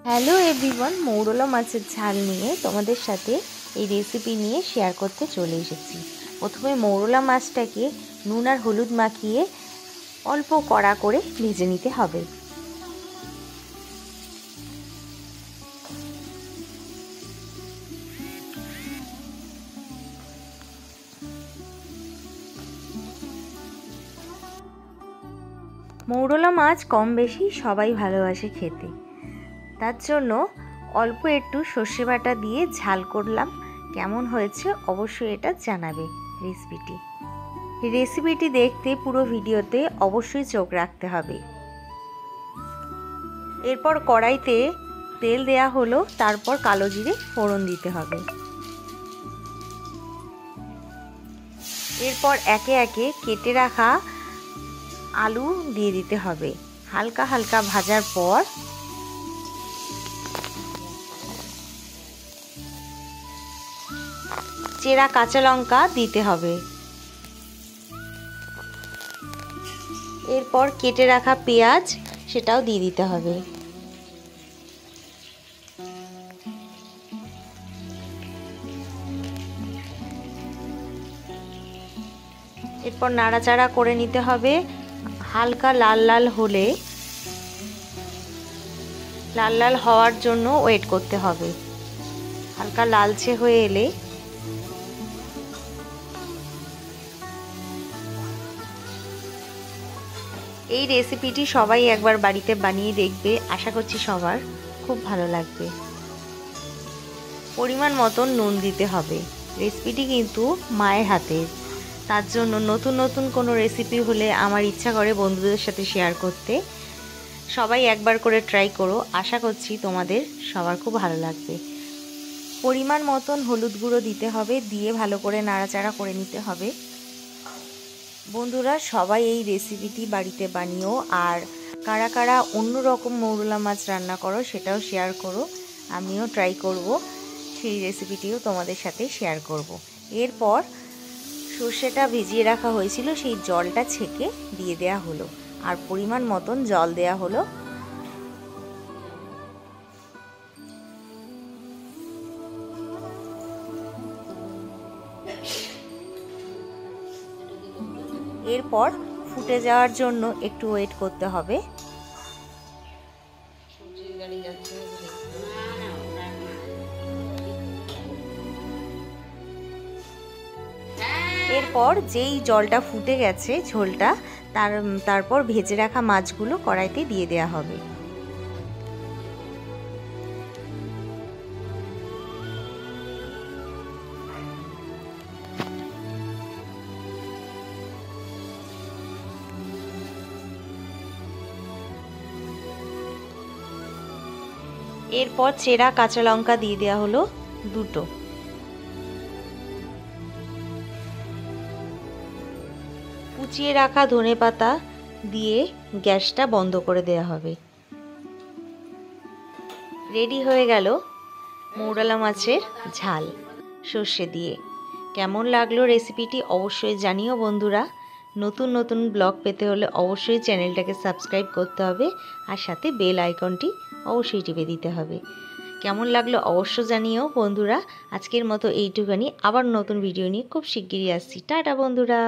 Hello everyone, মৌরলা মাছের ঝাল নিয়ে তোমাদের সাথে এই রেসিপি নিয়ে শেয়ার করতে চলে এসেছি। প্রথমে মৌরলা মাছটাকে নুন আর হলুদ মাখিয়ে অল্প কড়া করে ভেজে নিতে হবে। মৌরলা মাছ কম বেশি সবাই ভালোবাসে খেতে, তার জন্য অল্প একটু সর্ষে বাটা দিয়ে ঝাল করলাম। কেমন হয়েছে অবশ্যই এটা জানাবে। রেসিপিটি দেখতে পুরো ভিডিওতে অবশ্যই চোখ রাখতে হবে। এরপর কড়াইতে তেল দেয়া হলো, তারপর কালো জিরে ফোড়ন দিতে হবে। এরপর একে একে কেটে রাখা আলু দিয়ে দিতে হবে। হালকা হালকা ভাজার পর চেরা কাঁচা লঙ্কা দিতে হবে। এরপর কেটে রাখা পেঁয়াজ সেটাও দিয়ে দিতে হবে। এরপর নাড়াচাড়া করে নিতে হবে। হালকা লাল লাল হলে, লাল লাল হওয়ার জন্য ওয়েট করতে হবে। হালকা লালচে হয়ে এলে এই রেসিপিটি সবাই একবার বাড়িতে বানিয়ে দেখবে, আশা করছি সবার খুব ভালো লাগবে। পরিমাণ মতন নুন দিতে হবে। রেসিপিটি কিন্তু মায়ের হাতের, তার জন্য নতুন নতুন কোনো রেসিপি হলে আমার ইচ্ছা করে বন্ধুদের সাথে শেয়ার করতে। সবাই একবার করে ট্রাই করো, আশা করছি তোমাদের সবার খুব ভালো লাগবে। পরিমাণ মতন হলুদ গুঁড়ো দিতে হবে, দিয়ে ভালো করে নাড়াচাড়া করে নিতে হবে। বন্ধুরা সবাই এই রেসিপিটি বাড়িতে বানিও, আর কারা কারা অন্য রকম মৌরলা মাছ রান্না করো সেটাও শেয়ার করো। আমিও ট্রাই করব, সেই রেসিপিটিও তোমাদের সাথে শেয়ার করব। এরপর সর্ষেটা ভিজিয়ে রাখা হয়েছিল, সেই জলটা ছেঁকে দিয়ে দেয়া হলো, আর পরিমাণ মতন জল দেয়া হলো। এরপর ফুটে যাওয়ার জন্য একটু ওয়েট করতে হবে। এরপর যেই জলটা ফুটে গেছে ঝোলটা, তারপর ভেজে রাখা মাছগুলো কড়াইতে দিয়ে দেয়া হবে। এরপর চেরা কাঁচা লঙ্কা দিয়ে দেওয়া হলো দুটো। কুচিয়ে রাখা ধনেপাতা দিয়ে গ্যাসটা বন্ধ করে দেওয়া হবে। রেডি হয়ে গেল মৌরলা মাছের ঝাল সর্ষে দিয়ে। কেমন লাগলো রেসিপিটি অবশ্যই জানিও বন্ধুরা। নতুন নতুন ব্লগ পেতে হলে অবশ্যই চ্যানেলটাকে সাবস্ক্রাইব করতে হবে, আর সাথে বেল আইকনটি অবশ্যই টিপে দিতে হবে। কেমন লাগলো অবশ্য জানিও বন্ধুরা। আজকের মতো এইটুখানি, আবার নতুন ভিডিও নিয়ে খুব শিগগিরই আসছি। টাটা বন্ধুরা।